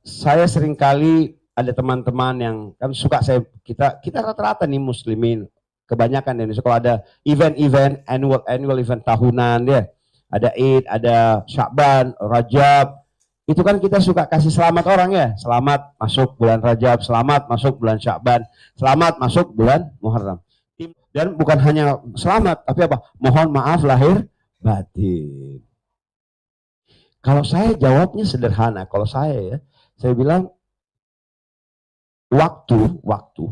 Saya seringkali ada teman-teman yang kan suka kita rata-rata nih muslimin kebanyakan di Indonesia kalau ada event-event annual event tahunan ya, ada Eid, ada Sya'ban, Rajab, itu kan kita suka kasih selamat orang ya, selamat masuk bulan Rajab, selamat masuk bulan Sya'ban, selamat masuk bulan Muharram. Dan bukan hanya selamat, tapi apa? Mohon maaf lahir batin. Kalau saya jawabnya sederhana, kalau saya bilang waktu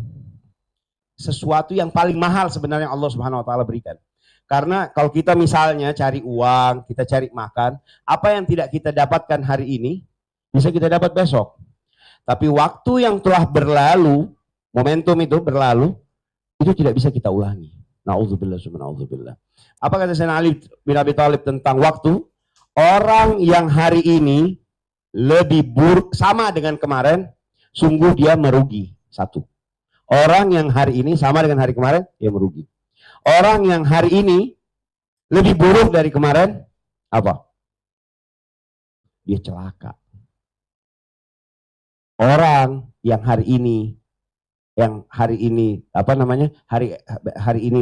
sesuatu yang paling mahal sebenarnya Allah Subhanahu wa taala berikan. Karena kalau kita misalnya cari uang, kita cari makan, apa yang tidak kita dapatkan hari ini bisa kita dapat besok. Tapi waktu yang telah berlalu, momentum itu berlalu, itu tidak bisa kita ulangi. Nauzubillah summa nauzubillah. Apa kata Sayyidina Ali bin Abi Thalib tentang waktu? Orang yang hari ini lebih buruk sama dengan kemarin, sungguh dia merugi. Satu. Orang yang hari ini sama dengan hari kemarin, dia merugi. Orang yang hari ini lebih buruk dari kemarin, apa? Dia celaka. Orang yang hari ini hari ini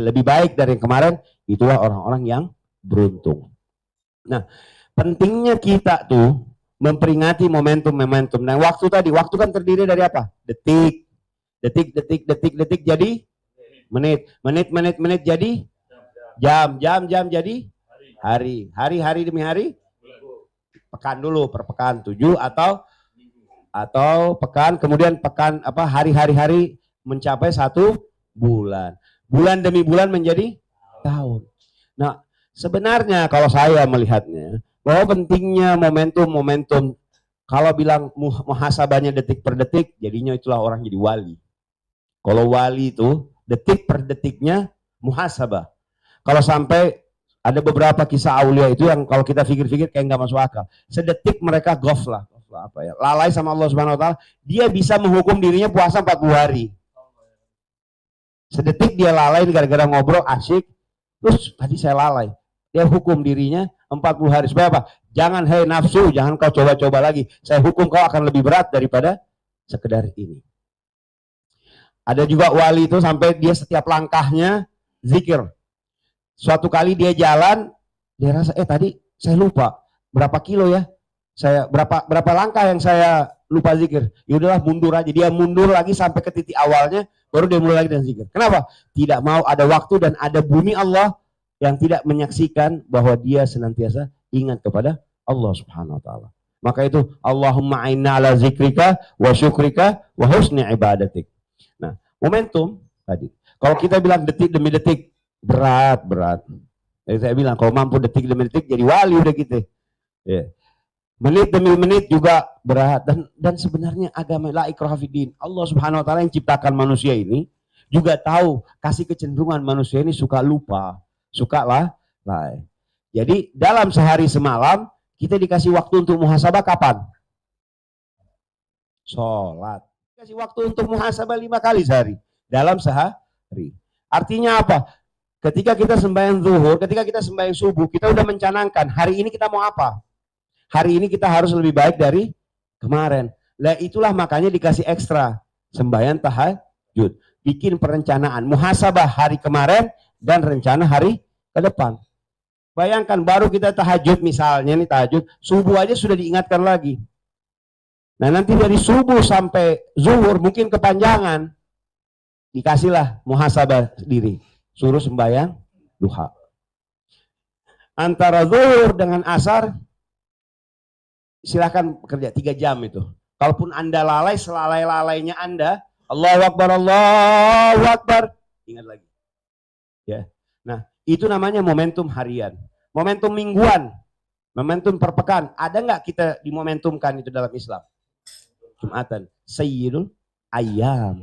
lebih baik dari yang kemarin, itulah orang-orang yang beruntung. Nah, pentingnya kita tuh memperingati momentum-momentum. Nah, waktu kan terdiri dari apa? Detik jadi menit jadi jam jadi hari demi hari, pekan dulu per pekan 7 atau pekan, kemudian pekan hari mencapai 1 bulan. Bulan demi bulan menjadi tahun. Nah, sebenarnya kalau saya melihatnya bahwa pentingnya momentum. Kalau bilang muhasabahnya detik per detik, jadinya itulah orang jadi wali. Kalau wali itu detik per detiknya muhasabah. Kalau sampai ada beberapa kisah aulia itu yang kalau kita pikir-pikir kayak nggak masuk akal. Sedetik mereka ghaflah, lalai sama Allah Subhanahu wa taala, dia bisa menghukum dirinya puasa 40 hari. Sedetik dia lalai gara-gara ngobrol asyik, terus tadi saya lalai. Dia hukum dirinya 40 hari. Supaya apa? Jangan nafsu, jangan kau coba-coba lagi. Saya hukum kau akan lebih berat daripada sekedar ini. Ada juga wali itu sampai dia setiap langkahnya zikir. Suatu kali dia jalan, dia rasa tadi saya lupa berapa kilo ya, saya berapa langkah yang saya lupa zikir. Ya udahlah mundur aja. Dia mundur lagi sampai ke titik awalnya, baru dia mulai lagi dan zikir. Kenapa? Tidak mau ada waktu dan ada bumi Allah yang tidak menyaksikan bahwa dia senantiasa ingat kepada Allah Subhanahu wa taala. Maka itu Allahumma a'inna ala zikrika wa syukrika wa husni ibadatik. Nah, momentum tadi. Kalau kita bilang detik demi detik, berat. Jadi saya bilang kalau mampu detik demi detik jadi wali udah gitu. Ya. Menit demi menit juga berat dan sebenarnya agama la ikraha fiddin. Allah Subhanahu wa taala yang ciptakan manusia ini juga tahu kasih kecenderungan manusia ini suka lupa, suka lalai. Jadi dalam sehari semalam kita dikasih waktu untuk muhasabah kapan? Sholat. Kasih waktu untuk muhasabah 5 kali sehari dalam sehari. Artinya apa? Ketika kita sembahyang zuhur, ketika kita sembahyang subuh, kita udah mencanangkan hari ini kita mau apa? Hari ini kita harus lebih baik dari kemarin. Lah itulah makanya dikasih ekstra sembahyang tahajud. Bikin perencanaan muhasabah hari kemarin dan rencana hari ke depan. Bayangkan baru kita tahajud misalnya nih tahajud, subuh aja sudah diingatkan lagi. Nah nanti dari subuh sampai zuhur mungkin kepanjangan, dikasihlah muhasabah diri, suruh sembahyang duha. Antara zuhur dengan asar silakan bekerja 3 jam itu. Kalaupun Anda lalai, selalai-lalainya Anda, Allahu Akbar, ingat lagi. Ya. Nah, itu namanya momentum harian. Momentum mingguan, momentum perpekan. Ada nggak kita dimomentumkan itu dalam Islam? Jumatan, Sayyidul Ayyam.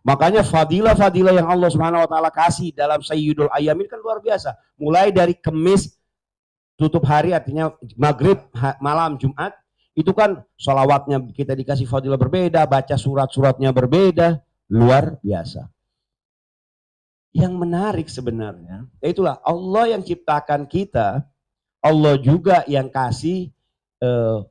Makanya fadilah-fadilah yang Allah Subhanahu wa taala kasih dalam Sayyidul Ayyam ini kan luar biasa. Mulai dari Kemis tutup hari artinya maghrib malam Jumat, itu kan sholawatnya kita dikasih fadilah berbeda, baca surat-suratnya berbeda, luar biasa. Yang menarik sebenarnya, itulah Allah yang ciptakan kita, Allah juga yang kasih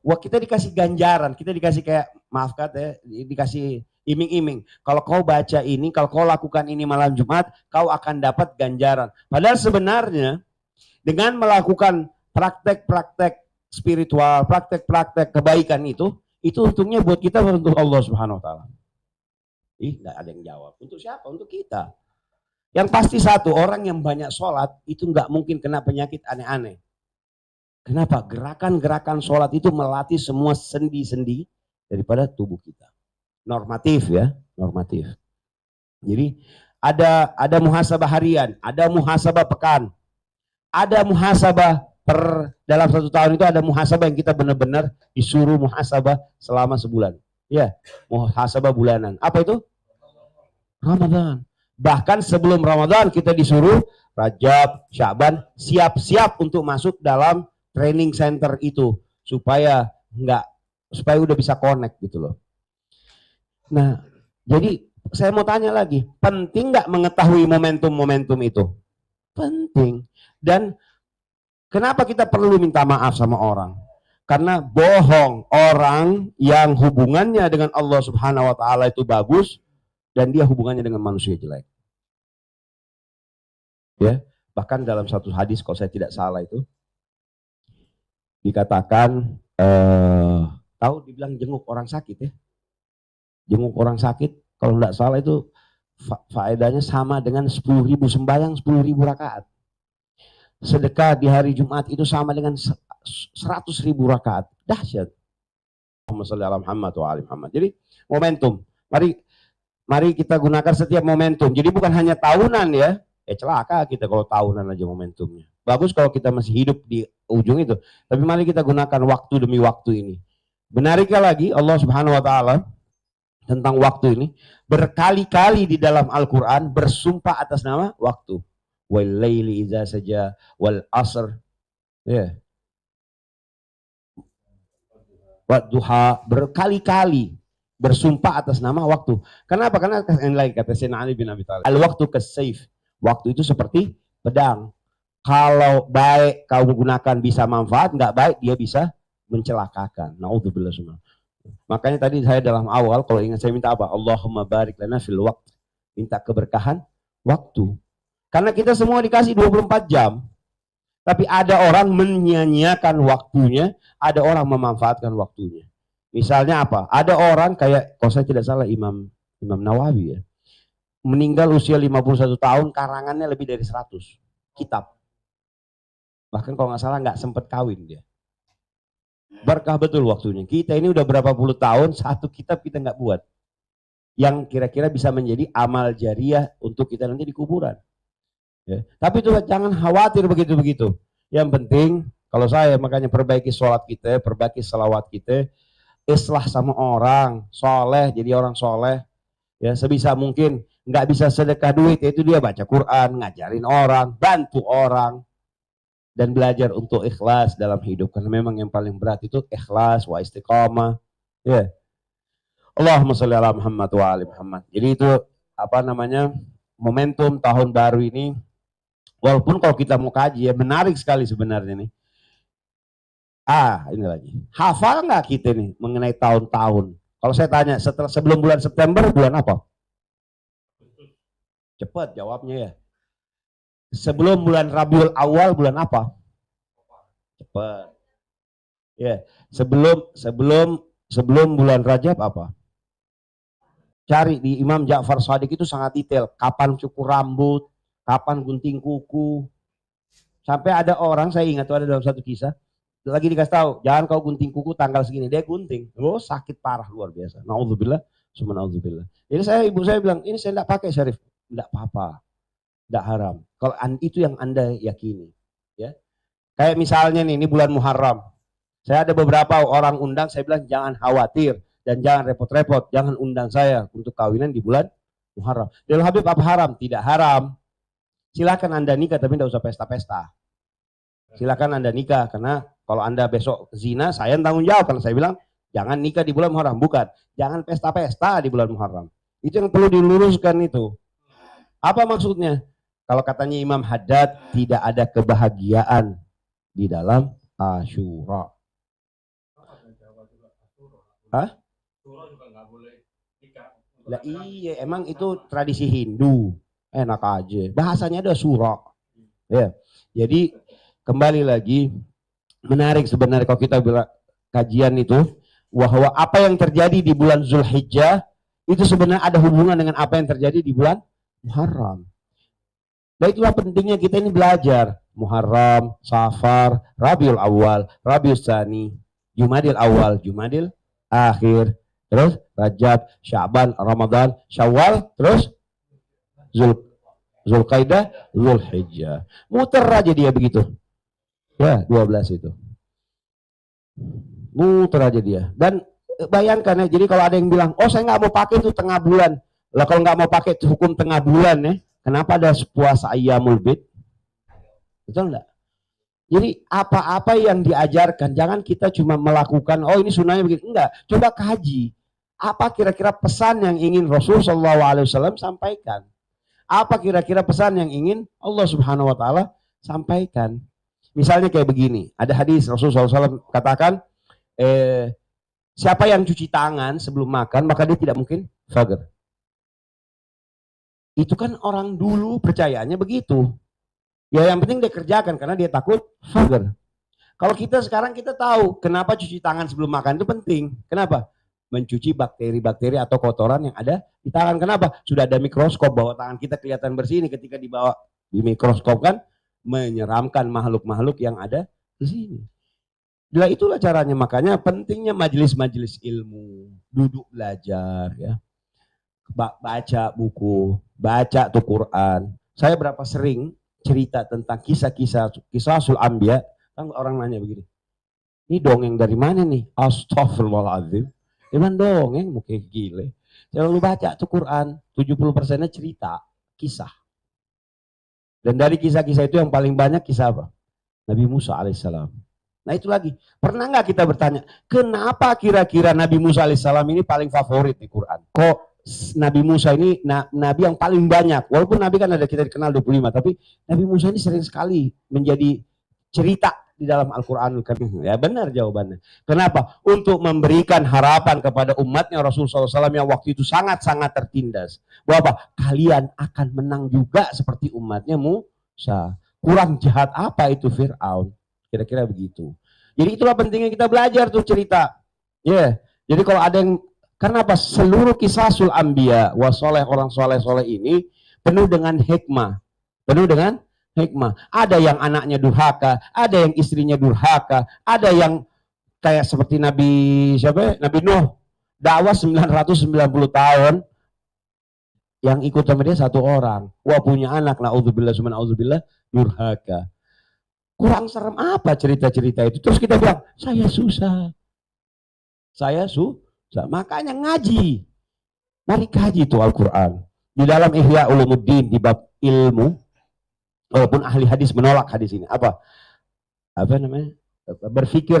wah kita dikasih ganjaran, kita dikasih kayak maaf kata ya, dikasih iming-iming. Kalau kau baca ini, kalau kau lakukan ini malam Jumat, kau akan dapat ganjaran. Padahal sebenarnya dengan melakukan praktek-praktek spiritual, praktek-praktek kebaikan itu untungnya buat kita, untuk Allah Subhanahu Wa Taala. Nggak ada yang jawab. Untuk siapa? Untuk kita. Yang pasti satu, orang yang banyak sholat itu nggak mungkin kena penyakit aneh-aneh. Kenapa? Gerakan-gerakan sholat itu melatih semua sendi-sendi daripada tubuh kita. Normatif ya, normatif. Jadi ada muhasabah harian, ada muhasabah pekan, ada muhasabah dalam 1 tahun itu ada muhasabah yang kita benar-benar disuruh muhasabah selama sebulan. Ya, muhasabah bulanan. Apa itu? Ramadan. Bahkan sebelum Ramadan kita disuruh Rajab, Syaban siap-siap untuk masuk dalam training center itu supaya udah bisa connect gitu loh. Nah, jadi saya mau tanya lagi, penting nggak mengetahui momentum-momentum itu? Penting. Dan kenapa kita perlu minta maaf sama orang? Karena bohong orang yang hubungannya dengan Allah Subhanahu Wa Taala itu bagus dan dia hubungannya dengan manusia jelek. Ya, bahkan dalam satu hadis kalau saya tidak salah itu dikatakan tahu dibilang jenguk orang sakit ya. Jenguk orang sakit kalau tidak salah itu faedahnya sama dengan 10.000 sembahyang 10.000 rakaat. Sedekah di hari Jumat itu sama dengan 100.000 rakaat. Dahsyat. Allahumma sholli ala Muhammad wa ali Muhammad. Jadi momentum. Mari kita gunakan setiap momentum. Jadi bukan hanya tahunan ya. Celaka kita kalau tahunan aja momentumnya. Bagus kalau kita masih hidup di ujung itu. Tapi mari kita gunakan waktu demi waktu ini. Benarkah lagi Allah Subhanahu Wa Taala tentang waktu ini berkali-kali di dalam Al-Quran bersumpah atas nama waktu. Wal laili idza saja wal asr. Ya. Wadduha, berkali-kali bersumpah atas nama waktu. Kenapa? Karena yang lagi kata Sayyidina Ali bin Abi Thalib. Al-waktu kas-saif. Waktu itu seperti pedang. Kalau baik kau gunakan bisa manfaat, nggak baik dia bisa mencelakakan. Naudzubillah semua. Makanya tadi saya dalam awal kalau ingat saya minta apa? Allahumma barik lana fil waqt. Minta keberkahan waktu. Karena kita semua dikasih 24 jam. Tapi ada orang menyia-nyiakan waktunya, ada orang memanfaatkan waktunya. Misalnya apa? Ada orang kayak, kalau saya tidak salah Imam Nawawi ya, meninggal usia 51 tahun, karangannya lebih dari 100 kitab. Bahkan kalau nggak salah nggak sempat kawin dia. Berkah betul waktunya. Kita ini udah berapa puluh tahun, satu kitab kita nggak buat. Yang kira-kira bisa menjadi amal jariah untuk kita nanti di kuburan. Ya. Tapi itu jangan khawatir begitu-begitu. Yang penting, kalau saya makanya perbaiki sholat kita, perbaiki salawat kita, islah sama orang, soleh, jadi orang soleh. Ya, sebisa mungkin nggak bisa sedekah duit, itu dia baca Quran, ngajarin orang, bantu orang, dan belajar untuk ikhlas dalam hidup. Karena memang yang paling berat itu ikhlas, wa istiqamah. Ya. Allahumma sholli ala Muhammad wa ali Muhammad. Jadi itu momentum tahun baru ini. Walaupun kalau kita mau kaji ya menarik sekali sebenarnya nih. Ini lagi. Hafal nggak kita nih mengenai tahun-tahun? Kalau saya tanya sebelum bulan September bulan apa? Cepat jawabnya ya. Sebelum bulan Rabiul Awal bulan apa? Cepat. Ya, sebelum bulan Rajab apa? Cari di Imam Ja'far Shadiq itu sangat detail. Kapan cukur rambut, kapan gunting kuku. Sampai ada orang, saya ingat tuh ada dalam satu kisah, lagi dikasih tahu, jangan kau gunting kuku tanggal segini. Dia gunting. Sakit parah luar biasa. Naudzubillah, summa naudzubillah. Jadi ibu saya bilang, ini saya tidak pakai Syarif. Tidak apa-apa. Tidak haram. Kalau itu yang Anda yakini. Ya. Kayak misalnya nih, ini bulan Muharram. Saya ada beberapa orang undang, saya bilang jangan khawatir dan jangan repot-repot, jangan undang saya untuk kawinan di bulan Muharram. Dalil Habib apa haram? Tidak haram. Silakan Anda nikah tapi tidak usah pesta-pesta. Silakan Anda nikah karena kalau Anda besok zina, saya tanggung jawab. Karena saya bilang jangan nikah di bulan Muharram, bukan. Jangan pesta-pesta di bulan Muharram. Itu yang perlu diluruskan itu. Apa maksudnya? Kalau katanya Imam Haddad, tidak ada kebahagiaan di dalam Asyura. Hah? Lah iya, emang itu tradisi Hindu. Enak aja. Bahasanya ada surah. Ya. Jadi kembali lagi menarik sebenarnya kalau kita bilang kajian itu bahwa apa yang terjadi di bulan Zulhijjah itu sebenarnya ada hubungan dengan apa yang terjadi di bulan Muharram. Dan itulah pentingnya kita ini belajar Muharram, Safar, Rabiul Awal, Rabiul Tsani, Jumadil Awal, Jumadil Akhir, terus Rajab, Sya'ban, Ramadan, Syawal, terus Zulqaidah, Zulhijjah. Muter aja dia begitu. Ya, 12 itu. Muter aja dia. Dan bayangkan ya, jadi kalau ada yang bilang, oh saya nggak mau pakai itu tengah bulan. Lah kalau nggak mau pakai hukum tengah bulan ya, kenapa ada puasa Ayyamul Bid? Betul nggak? Jadi apa-apa yang diajarkan, jangan kita cuma melakukan, oh ini sunnahnya begini. Enggak, coba kaji. Apa kira-kira pesan yang ingin Rasulullah SAW sampaikan? Apa kira-kira pesan yang ingin Allah Subhanahu Wa Taala sampaikan? Misalnya kayak begini, ada hadis Rasulullah SAW katakan, siapa yang cuci tangan sebelum makan, maka dia tidak mungkin fajr. Itu kan orang dulu percayaannya begitu. Ya yang penting dia kerjakan karena dia takut fajr. Kalau kita sekarang kita tahu kenapa cuci tangan sebelum makan itu penting. Kenapa? Mencuci bakteri-bakteri atau kotoran yang ada di tangan. Kenapa? Sudah ada mikroskop bahwa tangan kita kelihatan bersih ini ketika dibawa di mikroskop kan menyeramkan makhluk-makhluk yang ada di sini. Bila itulah caranya, makanya pentingnya majelis-majelis ilmu, duduk belajar ya. Baca buku, baca tuh Quran. Saya berapa sering cerita tentang kisah-kisah Sul Anbiya, kan orang nanya begini. Ini dongeng dari mana nih? Astaghfirullahaladzim. Emang dongeng mungkin gile. Saya lalu baca tuh Quran, 70%-nya cerita, kisah. Dan dari kisah-kisah itu yang paling banyak kisah apa? Nabi Musa alaihissalam. Nah itu lagi, pernah nggak kita bertanya, kenapa kira-kira Nabi Musa alaihissalam ini paling favorit di Quran? Kok Nabi Musa ini Nabi yang paling banyak, walaupun Nabi kan ada kita dikenal 25, tapi Nabi Musa ini sering sekali menjadi cerita di dalam Al-Quran. Ya benar jawabannya. Kenapa? Untuk memberikan harapan kepada umatnya Rasulullah SAW yang waktu itu sangat-sangat tertindas. Bahwa kalian akan menang juga seperti umatnya Musa. Kurang jahat apa itu Fir'aun? Kira-kira begitu. Jadi itulah pentingnya kita belajar tuh cerita. Ya. Yeah. Jadi kalau ada yang, karena apa? Seluruh kisah Sul Anbiya, wasoleh orang soleh-soleh ini penuh dengan hikmah. Penuh dengan hikmah. Ada yang anaknya durhaka, ada yang istrinya durhaka, ada yang kayak seperti Nabi siapa? Nabi Nuh, dakwah 990 tahun, yang ikut sama dia satu orang. Wah punya anak, naudzubillah summa naudzubillah, durhaka. Kurang serem apa cerita-cerita itu? Terus kita bilang, saya susah. Saya susah. Makanya ngaji. Mari kaji itu Al-Quran. Di dalam Ihya Ulumuddin, di bab ilmu, walaupun ahli hadis menolak hadis ini, apa namanya, berpikir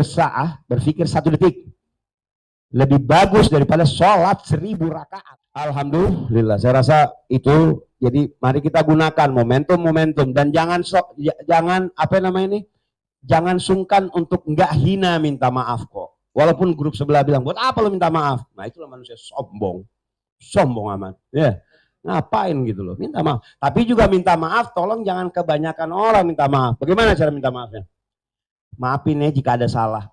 berpikir 1 detik lebih bagus daripada sholat 1000 rakaat. Alhamdulillah, saya rasa itu. Jadi mari kita gunakan momentum-momentum dan jangan apa namanya ini, jangan sungkan untuk nggak hina minta maaf kok. Walaupun grup sebelah bilang buat apa lo minta maaf? Nah itulah manusia sombong amat. Ya. Ngapain gitu loh, minta maaf. Tapi juga minta maaf, tolong jangan kebanyakan orang minta maaf. Bagaimana cara minta maafnya? Maafin ya jika ada salah.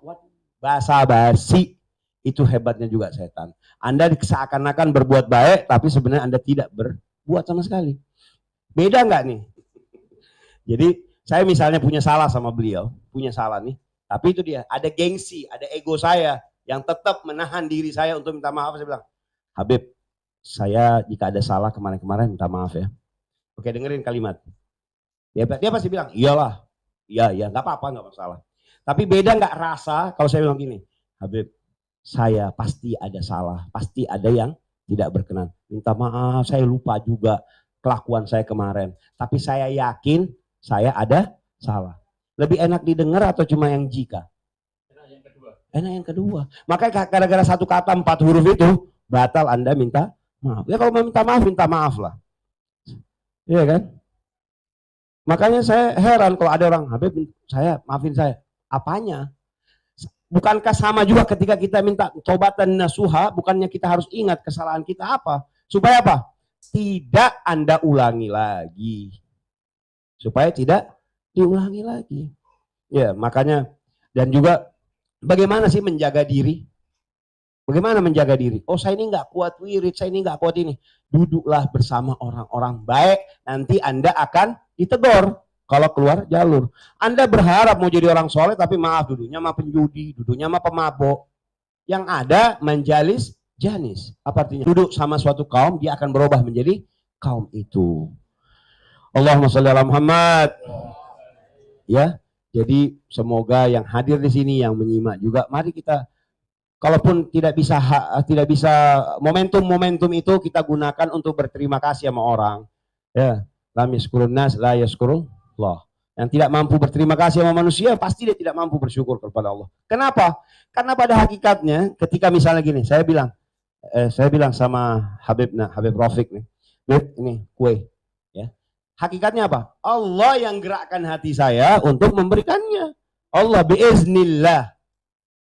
Basa-basi, itu hebatnya juga setan. Anda seakan-akan berbuat baik, tapi sebenarnya Anda tidak berbuat sama sekali. Beda nggak nih? Jadi saya misalnya punya salah sama beliau, punya salah nih, tapi itu dia, ada gengsi, ada ego saya yang tetap menahan diri saya untuk minta maaf. Saya bilang, Habib, saya jika ada salah kemarin-kemarin minta maaf ya. Oke, dengerin kalimat. Dia pasti bilang, iyalah, iya, nggak apa-apa, nggak masalah. Tapi beda nggak rasa kalau saya bilang gini, Habib, saya pasti ada salah, pasti ada yang tidak berkenan. Minta maaf, saya lupa juga kelakuan saya kemarin. Tapi saya yakin saya ada salah. Lebih enak didengar atau cuma yang jika? Enak yang kedua. Makanya gara-gara satu kata 4 huruf itu, batal Anda minta maaf. Ya kalau mau minta maaf lah. Iya kan? Makanya saya heran kalau ada orang, Habib saya maafin saya. Apanya? Bukankah sama juga ketika kita minta tobatan nasuha, bukannya kita harus ingat kesalahan kita apa? Supaya apa? Tidak Anda ulangi lagi. Supaya tidak diulangi lagi. Ya, makanya dan juga bagaimana sih menjaga diri? Bagaimana menjaga diri? Oh, saya ini nggak kuat wirid, saya ini nggak kuat ini. Duduklah bersama orang-orang baik, nanti Anda akan ditegur kalau keluar jalur. Anda berharap mau jadi orang soleh, tapi maaf duduknya sama penjudi, duduknya sama pemabok. Yang ada menjalis janis. Apa artinya? Duduk sama suatu kaum, dia akan berubah menjadi kaum itu. Allahumma sholli ala Muhammad. Ya, jadi semoga yang hadir di sini, yang menyimak juga, mari kita kalaupun tidak bisa momentum-momentum itu kita gunakan untuk berterima kasih sama orang. Ya, lam yaskurun nas la yaskurullah. Yang tidak mampu berterima kasih sama manusia pasti dia tidak mampu bersyukur kepada Allah. Kenapa? Karena pada hakikatnya ketika misalnya gini, saya bilang sama Habib Rafiq nih, ini kue, ya. Hakikatnya apa? Allah yang gerakkan hati saya untuk memberikannya. Allah biiznillah.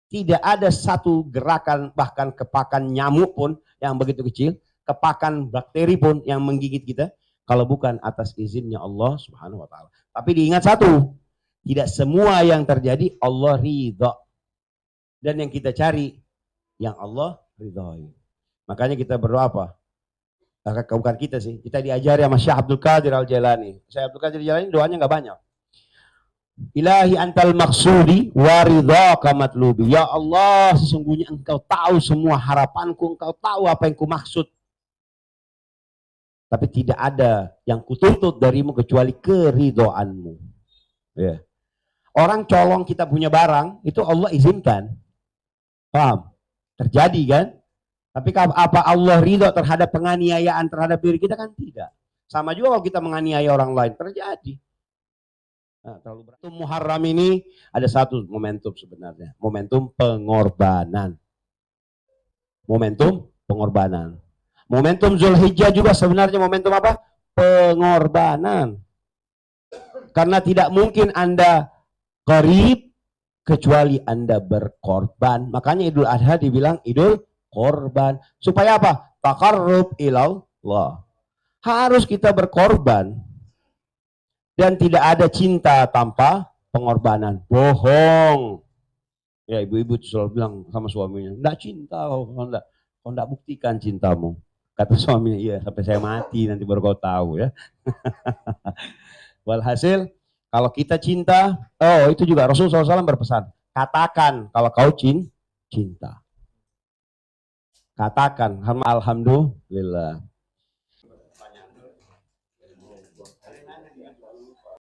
Tidak ada satu gerakan, bahkan kepakan nyamuk pun yang begitu kecil, kepakan bakteri pun yang menggigit kita, kalau bukan atas izinnya Allah Subhanahu wa Ta'ala. Tapi diingat satu, tidak semua yang terjadi Allah ridha. Dan yang kita cari, yang Allah ridhoi. Makanya kita berdoa apa? Bukan kita sih, kita diajari sama Syekh Abdul Qadir Al-Jailani. Syekh Abdul Qadir Al-Jailani doanya nggak banyak. Ilahi antal maksudi waridhaka matlubi. Ya Allah, sesungguhnya engkau tahu semua harapanku, engkau tahu apa yang kumaksud. Tapi tidak ada yang kutuntut darimu kecuali keridhoanmu. Ya. Orang colong kita punya barang, itu Allah izinkan. Paham? Terjadi kan? Tapi apa Allah ridho terhadap penganiayaan terhadap diri kita kan tidak. Sama juga kalau kita menganiaya orang lain, terjadi. Nah, terlalu berat. Muharram ini ada satu momentum sebenarnya, momentum pengorbanan. Momentum pengorbanan. Momentum Zulhijjah juga sebenarnya momentum apa? Pengorbanan. Karena tidak mungkin Anda qarib kecuali Anda berkorban. Makanya Idul Adha dibilang Idul Korban. Supaya apa? Taqarrub ilallah. Harus kita berkorban. Dan tidak ada cinta tanpa pengorbanan. Bohong. Ya, ibu-ibu selalu bilang sama suaminya, enggak cinta kalau enggak buktikan cintamu. Kata suaminya, iya sampai saya mati nanti baru kau tahu ya. Walhasil, kalau kita cinta, oh itu juga Rasulullah SAW berpesan, katakan kalau kau cinta. Katakan, alhamdulillah.